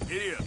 Giddy up.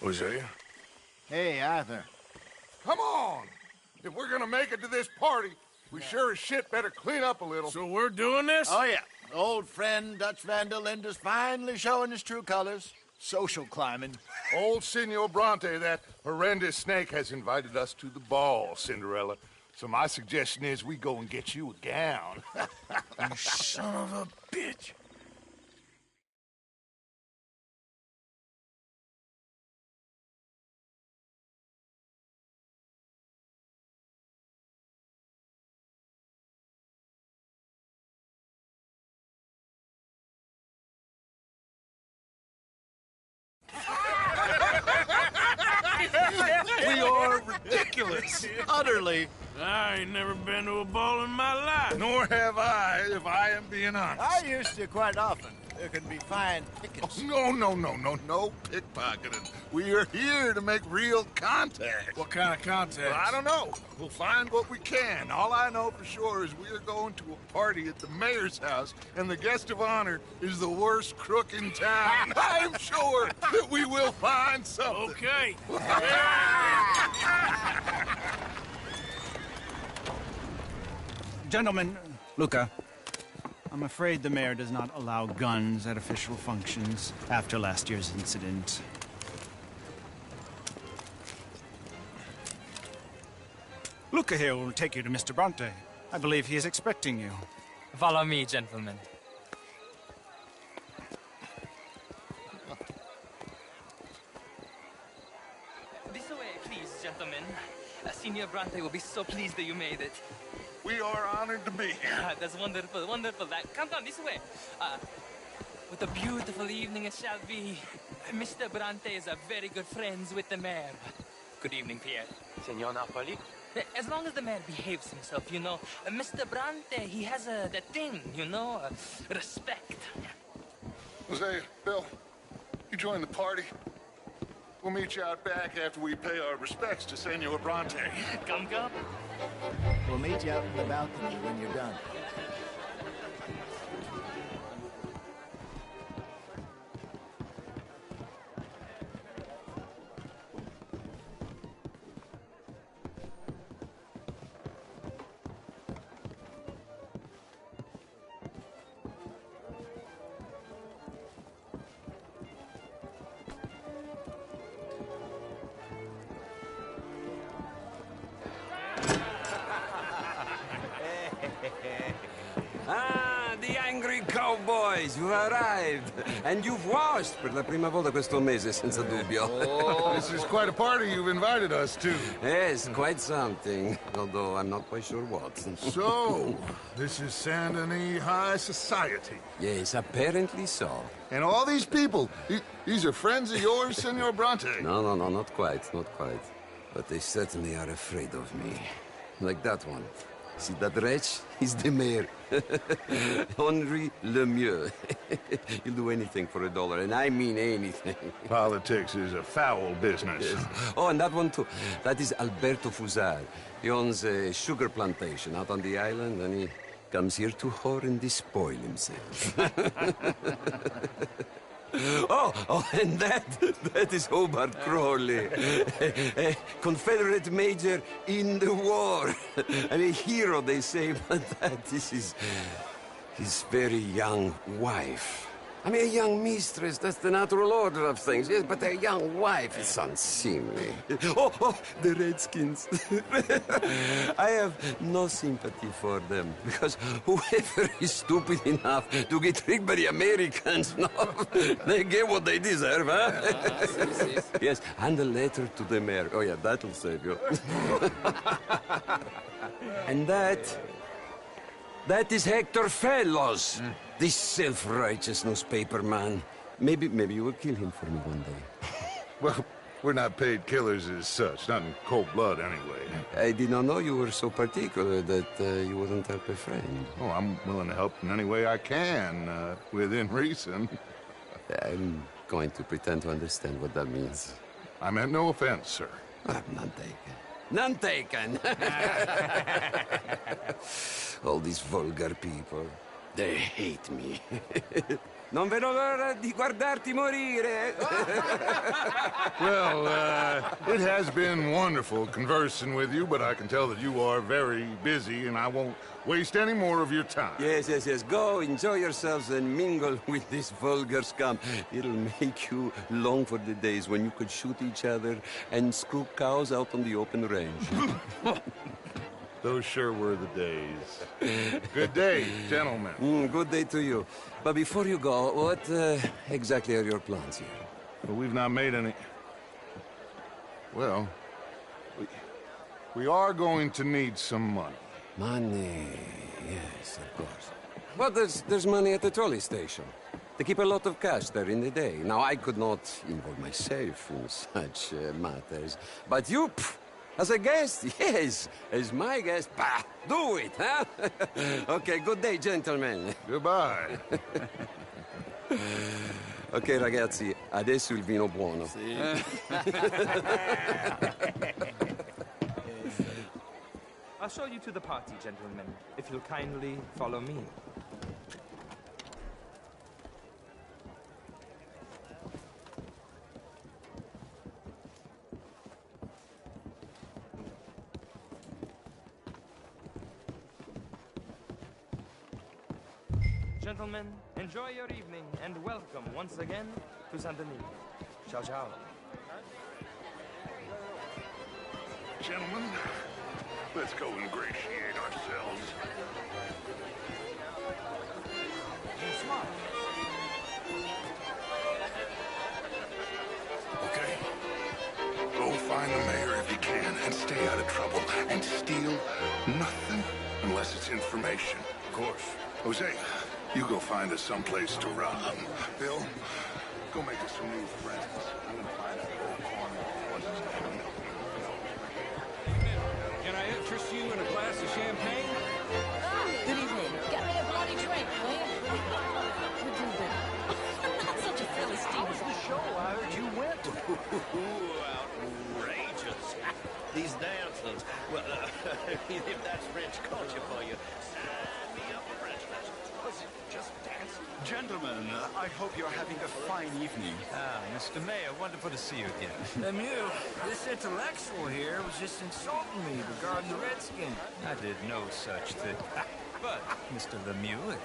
Hosea? Hey, Arthur. Come on! If we're gonna make it to this party, we sure as shit better clean up a little. So we're doing this? Oh, yeah. Old friend Dutch Van der Linde's finally showing his true colors. Social climbing. Old Senor Bronte, that horrendous snake, has invited us to the ball, Cinderella. So my suggestion is we go and get you a gown. You son of a bitch. We are ridiculous. Utterly. I ain't never been to a ball in my life. Nor have I, if I am being honest. I used to quite often. There can be fine pickets. No pickpocketing. We are here to make real contact. What kind of contact? Well, I don't know. We'll find what we can. All I know for sure is we are going to a party at the mayor's house, and the guest of honor is the worst crook in town. I'm sure that we will find something. Okay. Gentlemen, Luca, I'm afraid the mayor does not allow guns at official functions after last year's incident. Luca here will take you to Mr. Bronte. I believe he is expecting you. Follow me, gentlemen. This way, please, gentlemen. Senor Bronte will be so pleased that you made it. We are honored to be here. That's wonderful, wonderful. Come down this way. What a beautiful evening it shall be. Mr. Bronte is a very good friends with the mayor. Good evening, Pierre. Senor Napoli? As long as the mayor behaves himself, you know. Mr. Bronte, he has that thing, you know, respect. Jose, Bill, you join the party. We'll meet you out back after we pay our respects to Senor Bronte. Come. We'll meet you out in the balcony when you're done. Ah, the angry cowboys, you've arrived. And you've washed per la prima volta questo mese, senza dubbio. Oh, this is quite a party you've invited us to. Yes, quite something. Although I'm not quite sure what. So, this is Saint Denis High Society. Yes, apparently so. And all these people, these are friends of yours, Senor Bronte? No, not quite. But they certainly are afraid of me. Like that one. See that wretch? He's the mayor. Henri Lemieux. He'll do anything for $1, and I mean anything. Politics is a foul business. Yes. Oh, and that one too. That is Alberto Fusar. He owns a sugar plantation out on the island, and he comes here to whore and despoil himself. Oh, and that is Hobart Crawley. A Confederate major in the war. And a hero, they say, but that is his very young wife. I mean, a young mistress, that's the natural order of things, yes, but a young wife is unseemly. Oh, the Redskins. I have no sympathy for them, because whoever is stupid enough to get tricked by the Americans, no, they get what they deserve, huh? Yes, and a letter to the mayor. Oh, yeah, that'll save you. And that is Hector Fellows. This self-righteous newspaper man. Maybe you will kill him for me one day. Well, we're not paid killers as such, not in cold blood anyway. I did not know you were so particular that you wouldn't help a friend. Oh, I'm willing to help in any way I can, within reason. I'm going to pretend to understand what that means. I meant no offense, sir. None taken. None taken! All these vulgar people. They hate me. Non vedo l'ora di guardarti morire. Well, it has been wonderful conversing with you, but I can tell that you are very busy, and I won't waste any more of your time. Yes. Go, enjoy yourselves, and mingle with this vulgar scum. It'll make you long for the days when you could shoot each other and screw cows out on the open range. Those sure were the days. Good day, gentlemen. Good day to you. But before you go, what exactly are your plans here? Well, we've not made any... Well, we are going to need some money. Money, yes, of course. But there's money at the trolley station. They keep a lot of cash there in the day. Now, I could not involve myself in such matters. But you, as a guest, yes. As my guest, bah, do it, huh? Okay, good day, gentlemen. Goodbye. Ok, ragazzi, adesso il vino buono. I'll show you to the party, gentlemen, if you'll kindly follow me. Gentlemen, enjoy your evening and welcome once again to Saint Denis. Ciao, ciao. Gentlemen, let's go ingratiate ourselves. Okay. Go find the mayor if you can and stay out of trouble. And steal nothing unless it's information. Of course. Jose, you go find us someplace to rob. Bill, go make us some new friends. I'm gonna find out old Cornwall. What's his name? Can I interest you in a glass of champagne? Good evening. Get me a bloody drink, will you? Would you be? Not such a Philistine. How's the show? I heard you went. Outrageous. These dancers. Well, if that's French culture for you, sign me up for French lessons. Was it just dancing? Gentlemen, I hope you're having a fine evening. Mr. Mayor, wonderful to see you again. Lemieux, this intellectual here was just insulting me regarding the Redskins. I did no such thing. But, Mr. Lemieux,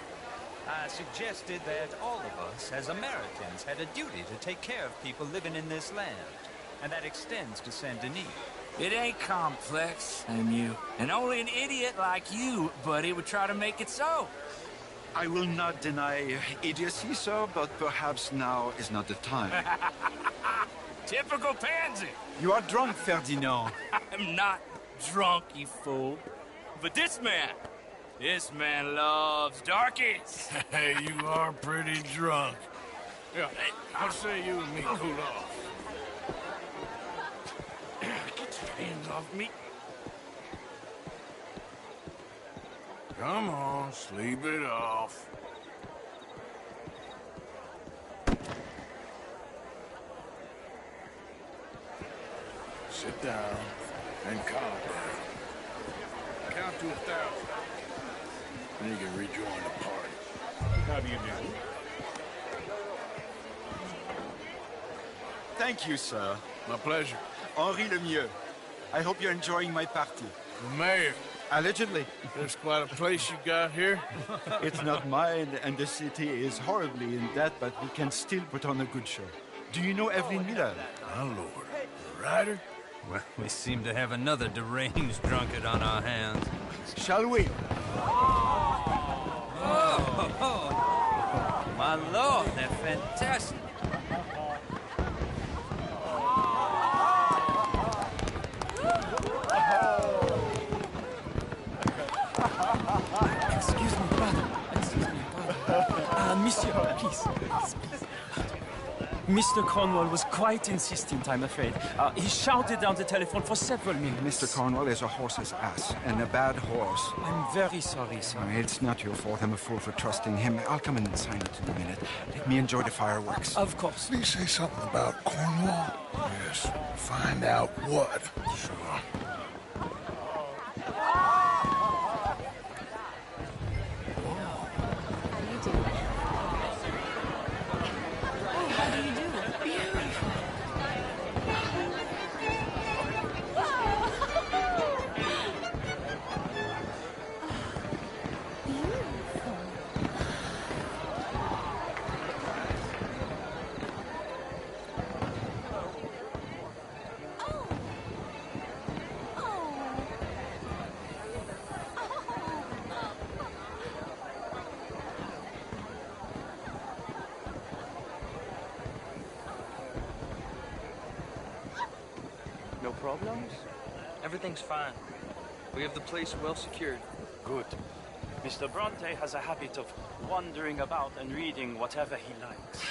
I suggested that all of us, as Americans, had a duty to take care of people living in this land. And that extends to Saint Denis. It ain't complex, Lemieux. And only an idiot like you, buddy, would try to make it so. I will not deny idiocy, sir, but perhaps now is not the time. Typical pansy. You are drunk, Ferdinand. I'm not drunk, you fool. But this man loves darkies. Hey, you are pretty drunk. Yeah, I'll say you and me cool off. Get your hands off me. Come on, sleep it off. Sit down and calm down. Count to 1,000. Then you can rejoin the party. How do you do? Thank you, sir. My pleasure. Henri Lemieux. I hope you're enjoying my party. The mayor. Allegedly. There's quite a place you got here. It's not mine, and the city is horribly in debt, but we can still put on a good show. Do you know Evelyn Miller? My lord. The writer? Well, we seem to have another deranged drunkard on our hands. Shall we? Oh, my lord, they're fantastic. Excuse me, brother. Excuse me, brother. Monsieur, please. Mr. Cornwall was quite insistent, I'm afraid. He shouted down the telephone for several minutes. Mr. Cornwall is a horse's ass, and a bad horse. I'm very sorry, sir. It's not your fault. I'm a fool for trusting him. I'll come in and sign it in a minute. Let me enjoy the fireworks. Of course. Did he say something about Cornwall? Yes. Find out what. Sure. No problems? Everything's fine. We have the place well secured. Good. Mr. Bronte has a habit of wandering about and reading whatever he likes.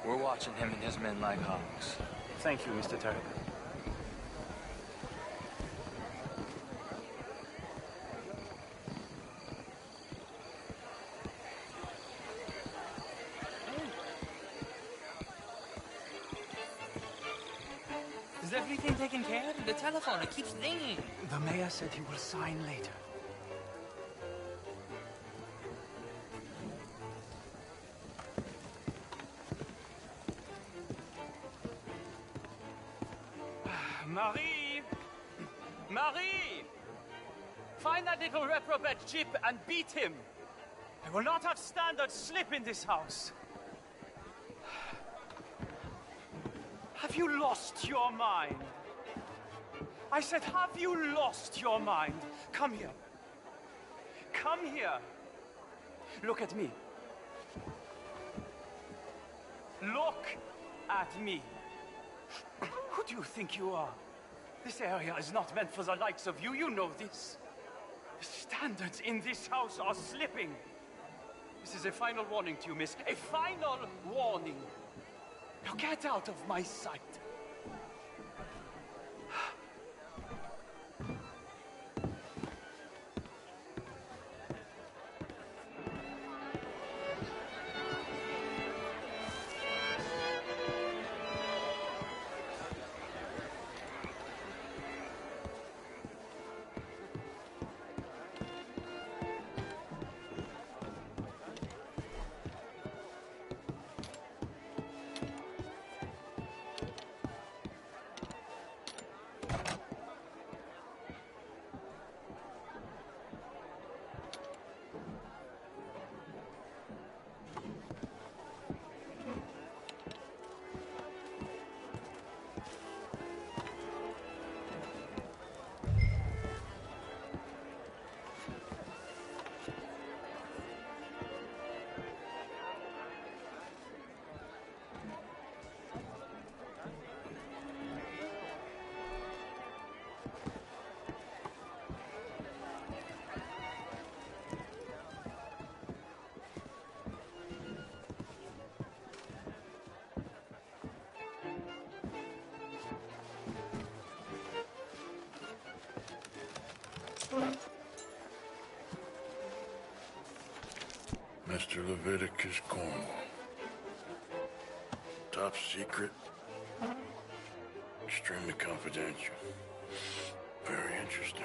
We're watching him and his men like hawks. Thank you, Mr. Turner. Is everything taken care of? The telephone, it keeps ringing. The mayor said he will sign later. Marie! Marie! Find that little reprobate Jip and beat him. I will not have standard slip in this house. Have you lost your mind? I said, have you lost your mind? Come here. Come here. Look at me. Look at me. Who do you think you are? This area is not meant for the likes of you. You know this. The standards in this house are slipping. This is a final warning to you, miss. A final warning. Now get out of my sight. Mr. Leviticus Cornwall. Top secret. Extremely confidential. Very interesting.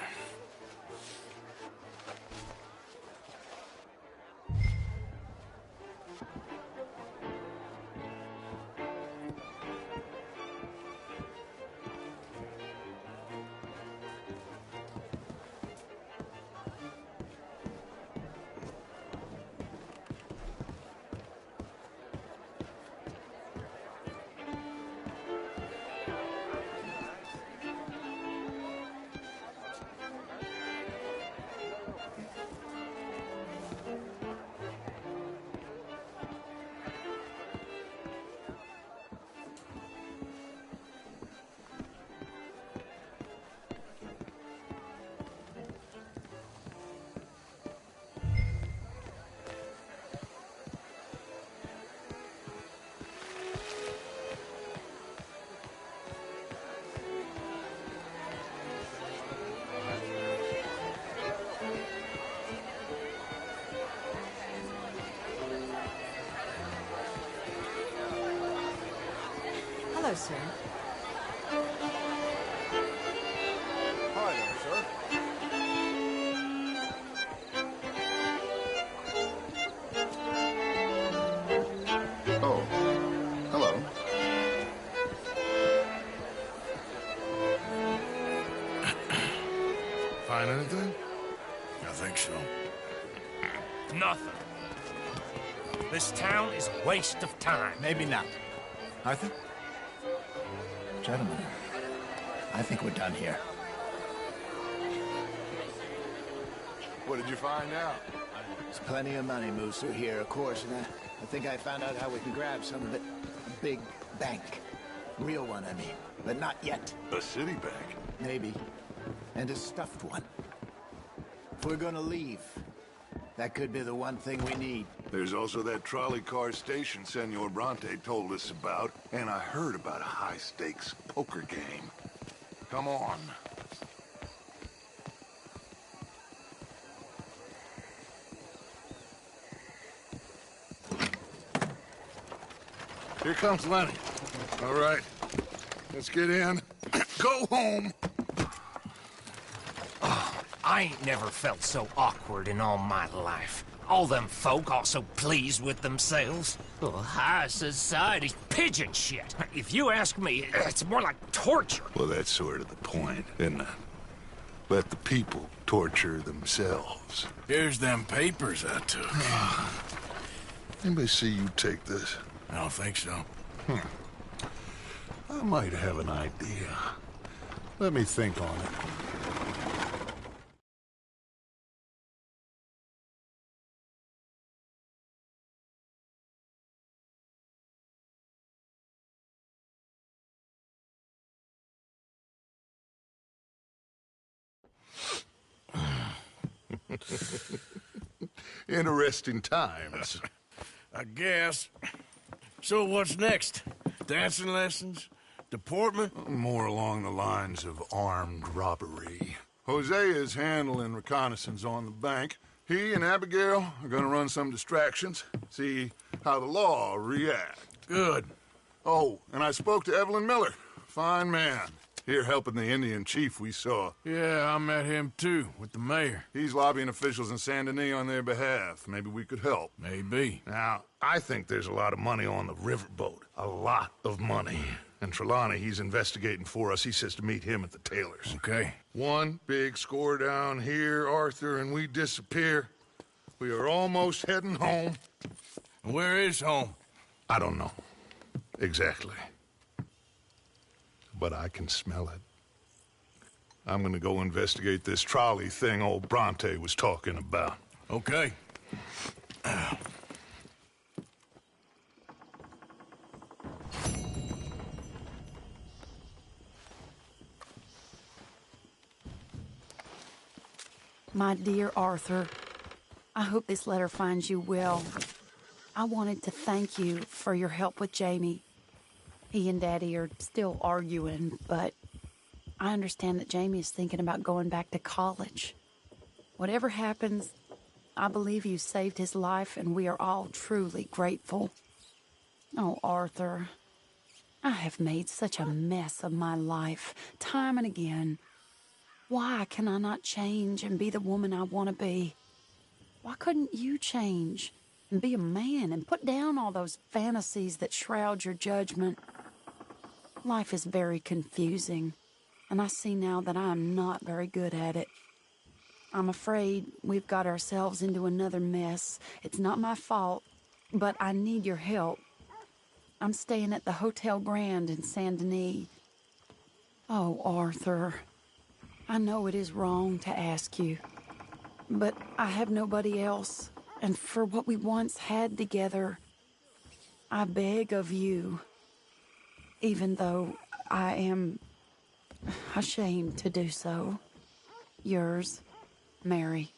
sir. Hi there, sir. Oh, hello. Find anything? I think so. Nothing. This town is a waste of time. Maybe not. Arthur? Gentlemen, I think we're done here. What did you find out? There's plenty of money moves through here, of course, and I think I found out how we can grab some of it. A big bank. Real one, I mean. But not yet. A city bank? Maybe. And a stuffed one. If we're gonna leave, that could be the one thing we need. There's also that trolley car station Senor Bronte told us about, and I heard about a high-stakes poker game. Come on. Here comes Lenny. All right, let's get in. Go home. I ain't never felt so awkward in all my life. All them folk all so pleased with themselves. Oh, high society's pigeon shit. If you ask me, it's more like torture. Well, that's sort of the point, isn't it? Let the people torture themselves. Here's them papers I took. Anybody see you take this? I don't think so. I might have an idea. Let me think on it. Interesting times. I guess. So what's next? Dancing lessons? Deportment? More along the lines of armed robbery. Hosea is handling reconnaissance on the bank. He and Abigail are gonna run some distractions, see how the law reacts. Good. Oh, and I spoke to Evelyn Miller. Fine man. Here helping the Indian chief we saw. Yeah, I met him too, with the mayor. He's lobbying officials in Saint Denis on their behalf. Maybe we could help. Maybe. Now, I think there's a lot of money on the riverboat. A lot of money. And Trelawney, he's investigating for us. He says to meet him at the Taylor's. Okay. One big score down here, Arthur, and we disappear. We are almost heading home. Where is home? I don't know. Exactly. But I can smell it. I'm gonna go investigate this trolley thing old Bronte was talking about. Okay. My dear Arthur, I hope this letter finds you well. I wanted to thank you for your help with Jamie. He and Daddy are still arguing, but I understand that Jamie is thinking about going back to college. Whatever happens, I believe you saved his life, and we are all truly grateful. Oh, Arthur, I have made such a mess of my life, time and again. Why can I not change and be the woman I want to be? Why couldn't you change and be a man and put down all those fantasies that shroud your judgment? Life is very confusing, and I see now that I am not very good at it. I'm afraid we've got ourselves into another mess. It's not my fault, but I need your help. I'm staying at the Hotel Grand in Saint Denis. Oh, Arthur, I know it is wrong to ask you, but I have nobody else, and for what we once had together, I beg of you, even though I am ashamed to do so. Yours, Mary.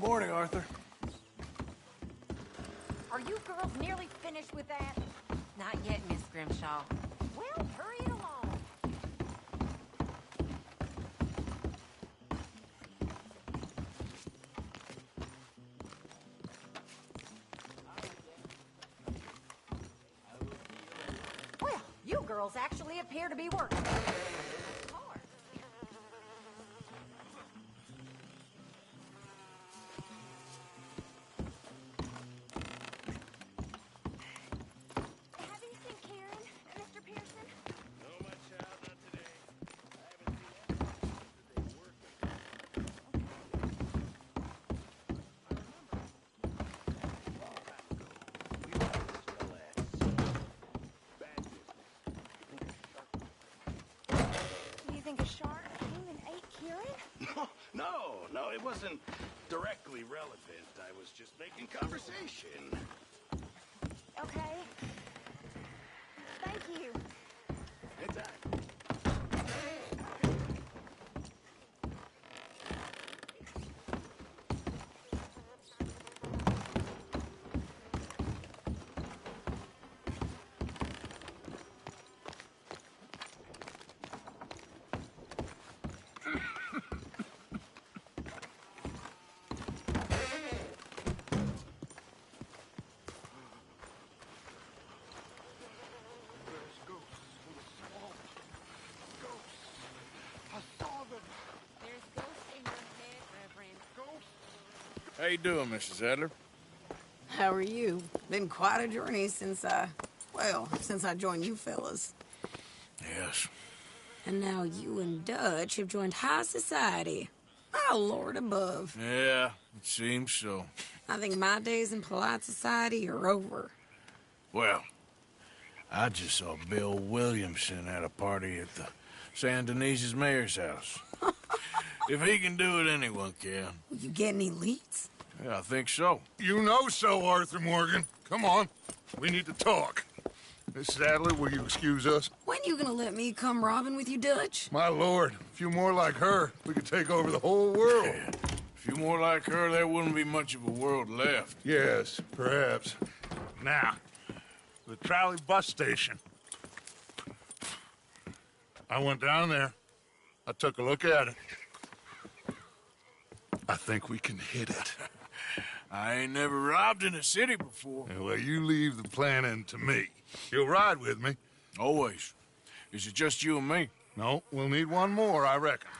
Good morning, Arthur. Are you girls nearly finished with that? Not yet, Miss Grimshaw. Well, hurry it along. Well, you girls actually appear to be working. Think a shark came and ate Kieran? No, it wasn't directly relevant. I was just making conversation. Okay. Thank you. Anytime. How you doing, Mrs. Adler? How are you? Been quite a journey since I joined you fellas. Yes. And now you and Dutch have joined high society. Oh, Lord above. Yeah, it seems so. I think my days in polite society are over. Well, I just saw Bill Williamson at a party at the San Denise's mayor's house. If he can do it, anyone can. Will you get any leads? Yeah, I think so. You know so, Arthur Morgan. Come on. We need to talk. Miss Sadler, will you excuse us? When you gonna let me come robbing with you, Dutch? My lord, a few more like her, we could take over the whole world. Yeah. A few more like her, there wouldn't be much of a world left. Yes, perhaps. Now, the trolley bus station. I went down there. I took a look at it. I think we can hit it. I ain't never robbed in a city before. Yeah, well, you leave the planning to me. You'll ride with me. Always. Is it just you and me? No, we'll need one more, I reckon.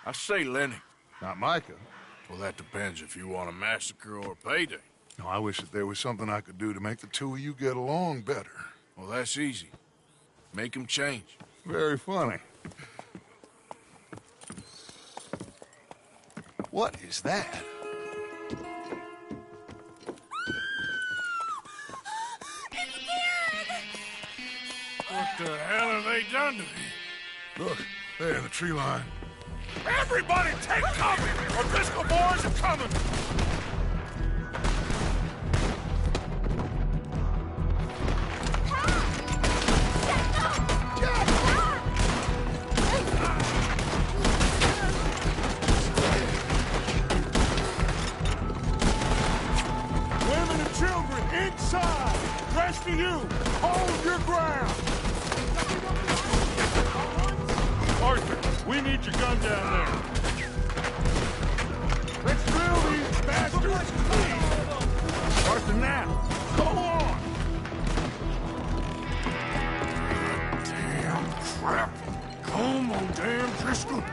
I say Lenny. Not Micah. Well, that depends if you want a massacre or a payday. No, I wish that there was something I could do to make the two of you get along better. Well, that's easy. Make them change. Very funny. What is that? What the hell have they done to me? Look, there in the tree line. Everybody take cover! O'Driscoll boys are coming! Women and children inside! Rest of you, hold your ground! Arthur, we need your gun down there. Let's drill these bastards, please! Arthur, now, go on! Damn crap! Come on, damn Driscoll!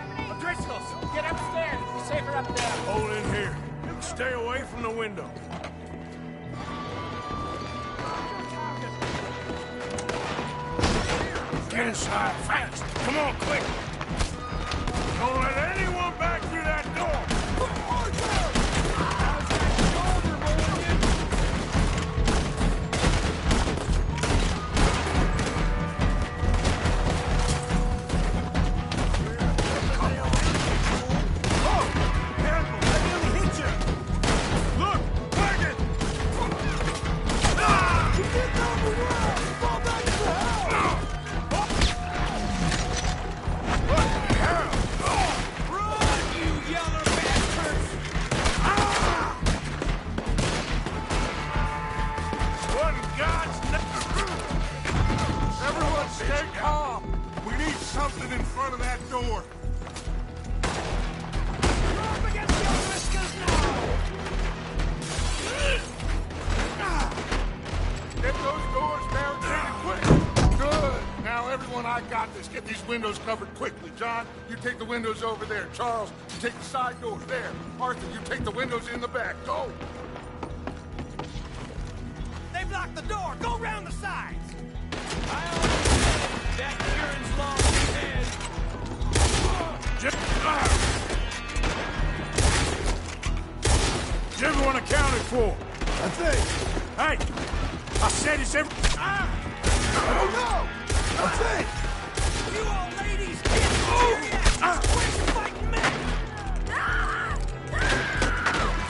Driscoll's, get upstairs. It's safer up there. Hold in here. Stay away from the window. Get inside fast. Come on, quick. Don't let anyone back through that door. let's get these windows covered quickly. John, you take the windows over there. Charles, you take the side doors there. Arthur, you take the windows in the back. Go! They blocked the door! Go round the sides! I always said that Kieran's long ahead. Is everyone accounted for? I think. Hey! I said it's every... I don't know! I think. You old ladies can't serious! Quit fighting men!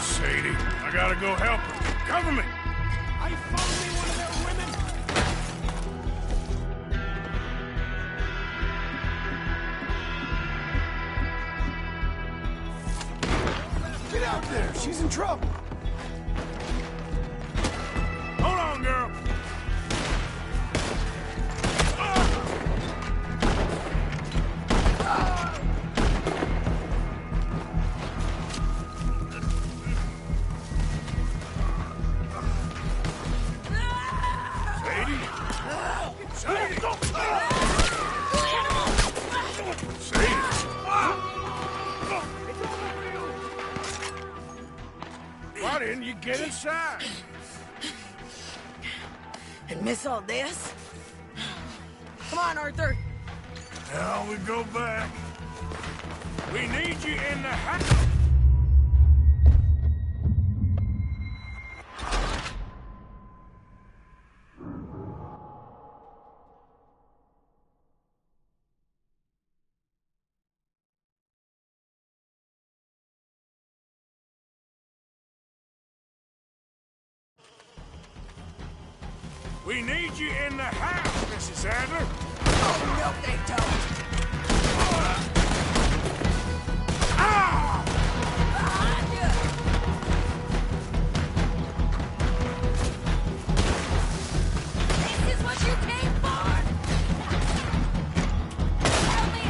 Sadie, I gotta go help her. Cover me! Are you following me, one of their women? Get out there! She's in trouble! Hold on, girl! Why didn't you get inside? And miss all this? Come on, Arthur. Now we go back. We need you in the house. We need you in the house, Mrs. Adler. Oh, no, they don't. This is what you came for? Help me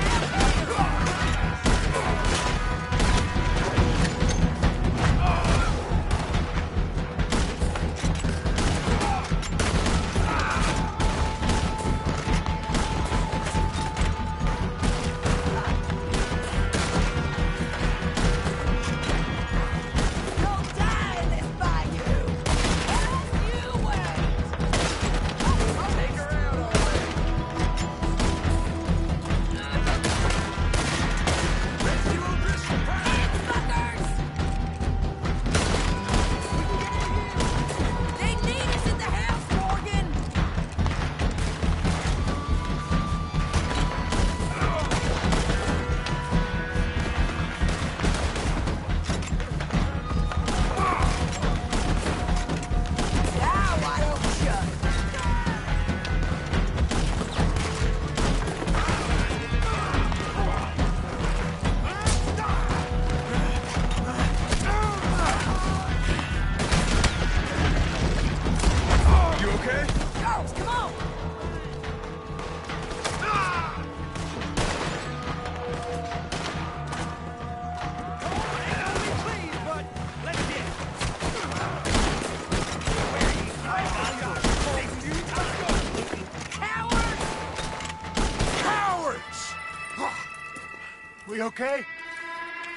We okay?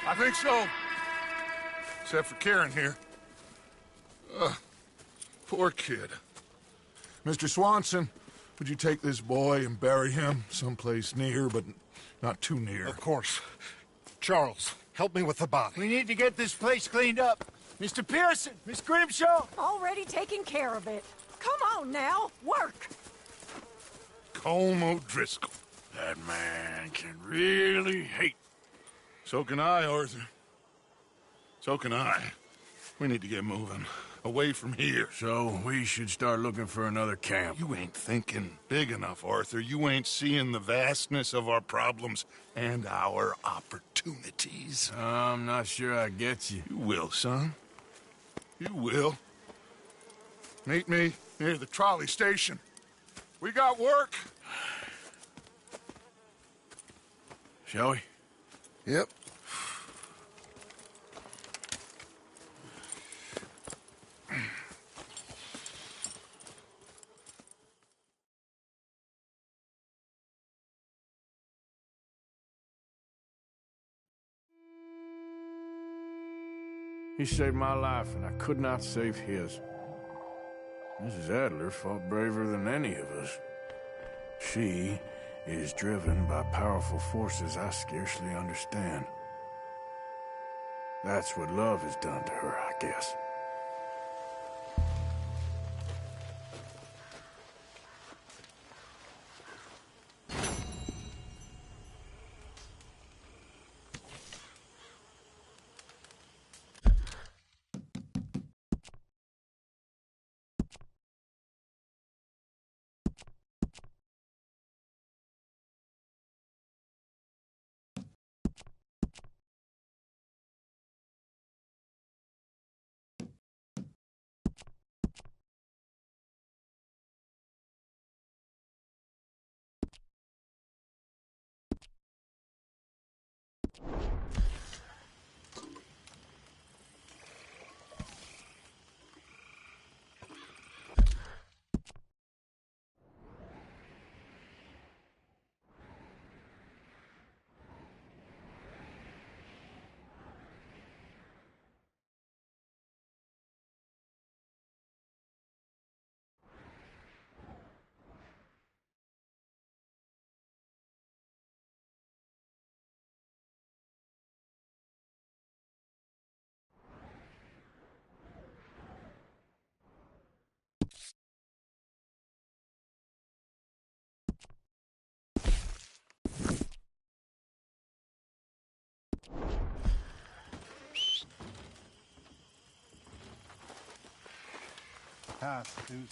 I think so. Except for Kieran here. Poor kid. Mr. Swanson, would you take this boy and bury him someplace near, but not too near? Of course. Charles, help me with the body. We need to get this place cleaned up. Mr. Pearson, Miss Grimshaw. Already taking care of it. Come on now, work. Colm O'Driscoll. That man can really hate. So can I, Arthur. So can I. We need to get moving. Away from here. So we should start looking for another camp. You ain't thinking big enough, Arthur. You ain't seeing the vastness of our problems and our opportunities. I'm not sure I get you. You will, son. You will. Meet me near the trolley station. We got work. Shall we? Yep. He saved my life, and I could not save his. Mrs. Adler fought braver than any of us. She is driven by powerful forces I scarcely understand. That's what love has done to her, I guess. Hi, Susan.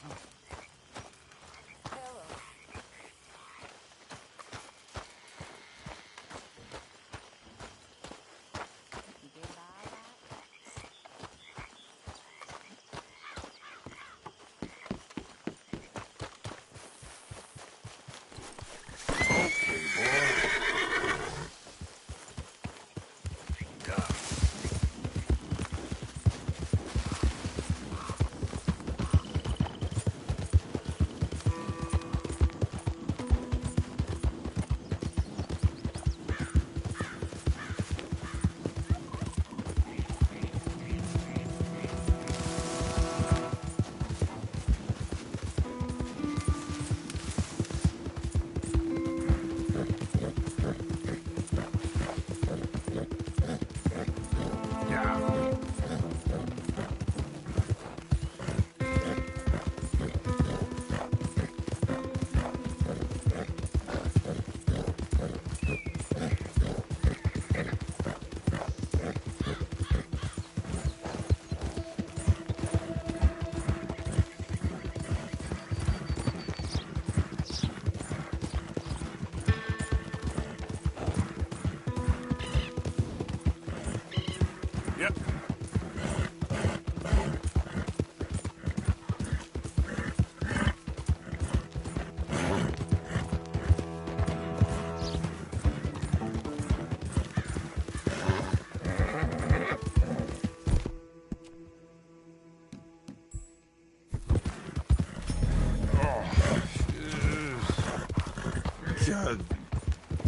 God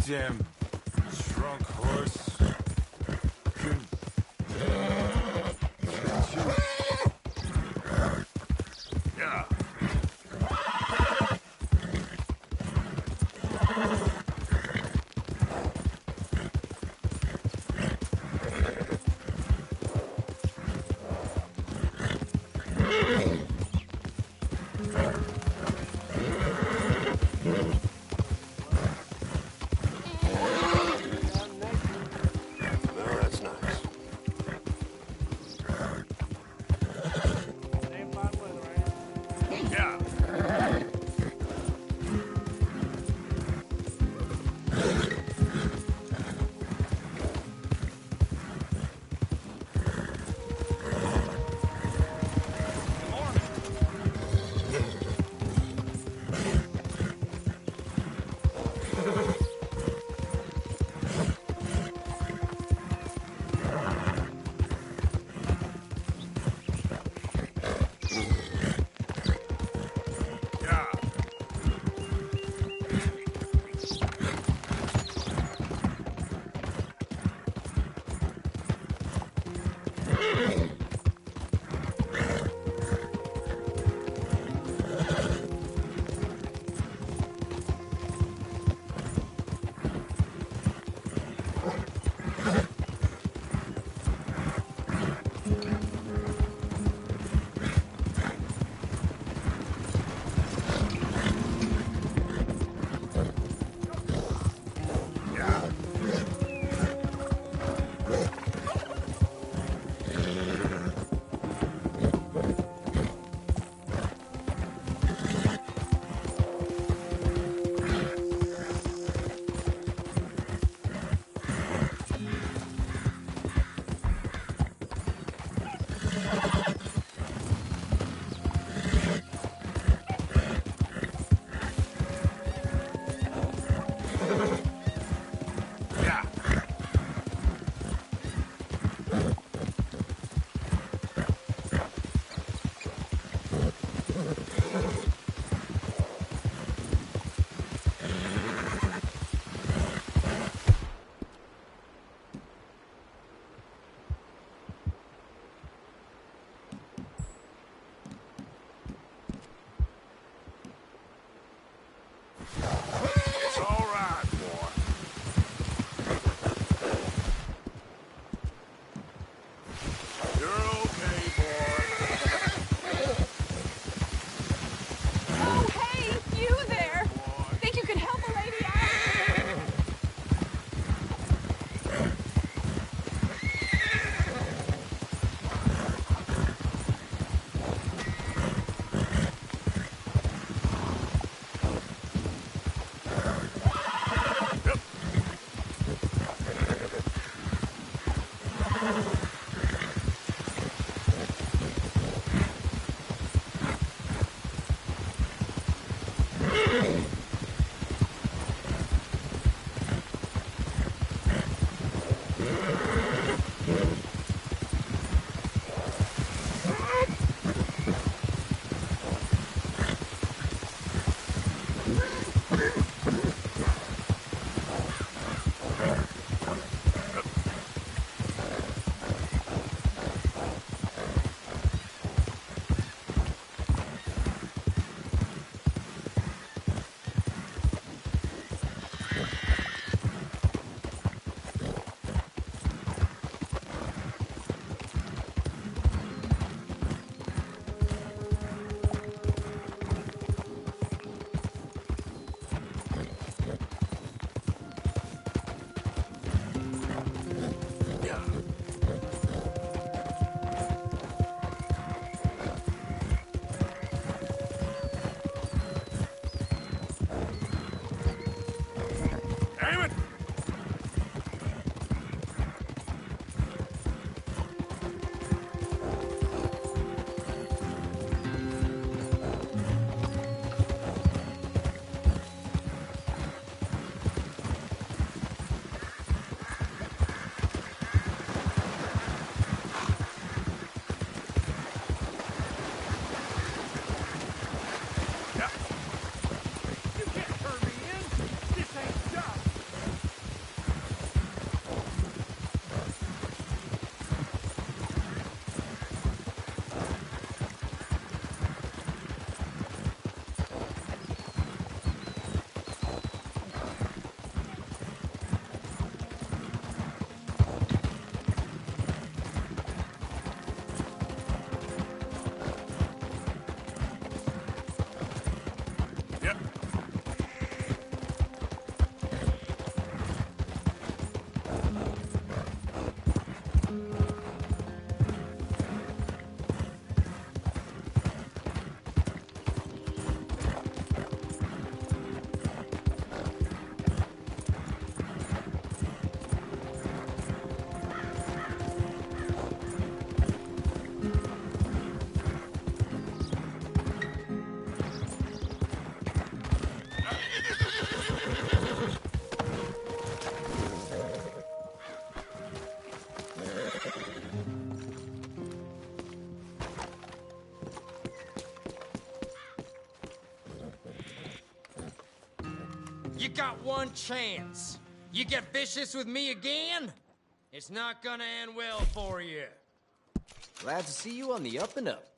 damn drunk horse. Yeah. You got one chance. You get vicious with me again, it's not gonna end well for you. Glad to see you on the up and up.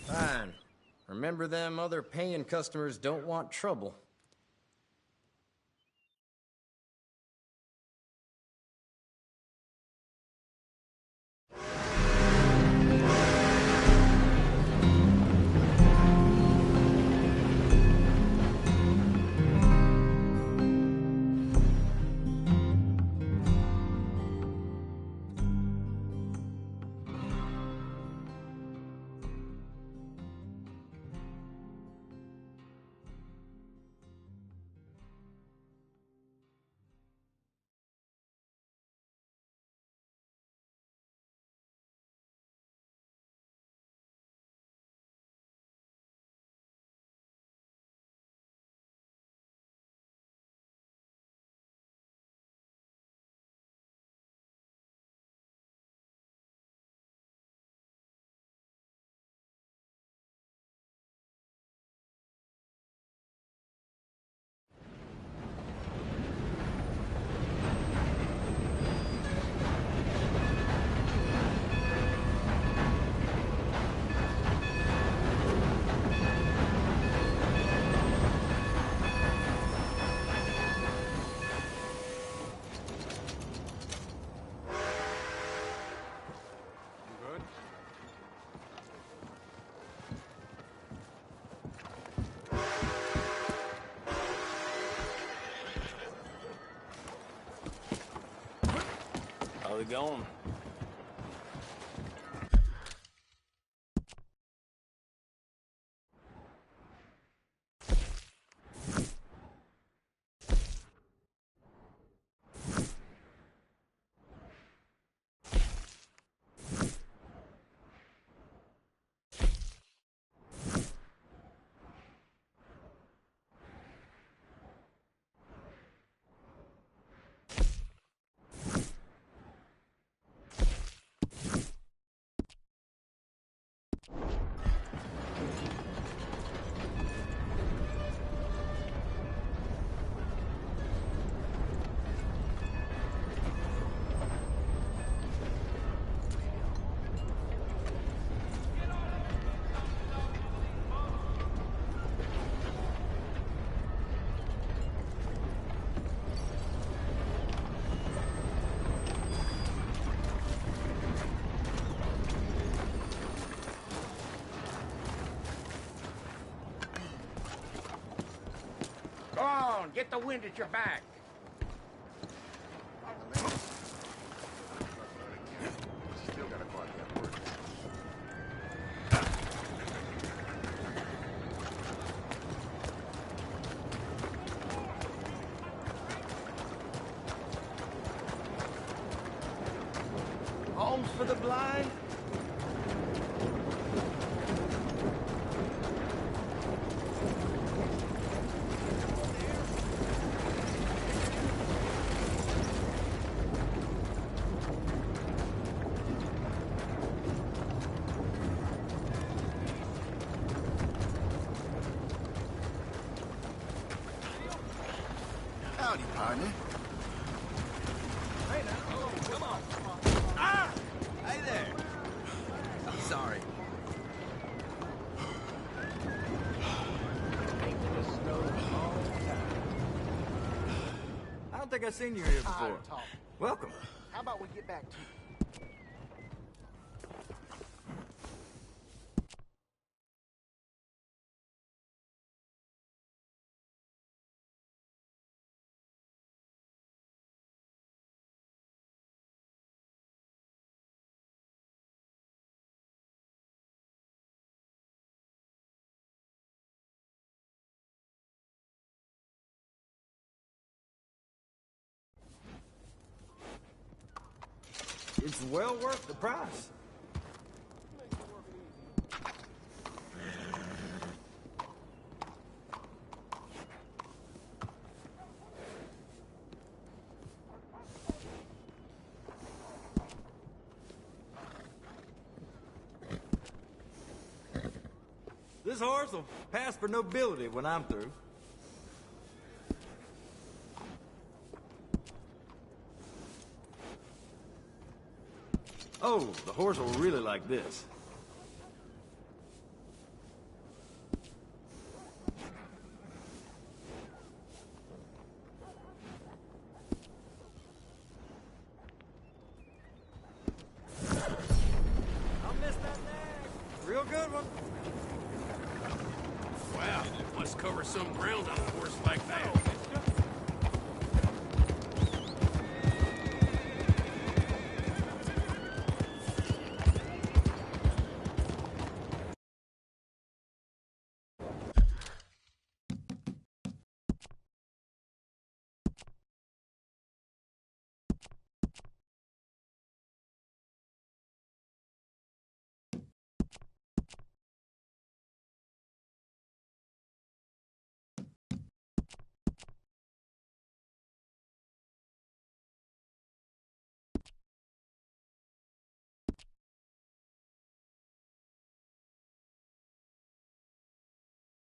Fine. Remember them other paying customers don't want trouble. going? Go on, get the wind at your back. Still gotta find that word. Homes for the blind? Howdy, partner. Hey now. Oh, come on. Ah! Hey there. I'm sorry. I don't think I've seen you here before. Welcome. How about we get back to It's well worth the price. This horse will pass for nobility when I'm through. Oh, the horse will really like this. I'll miss that nag. Real good one. Wow, it must cover some ground on a horse like that.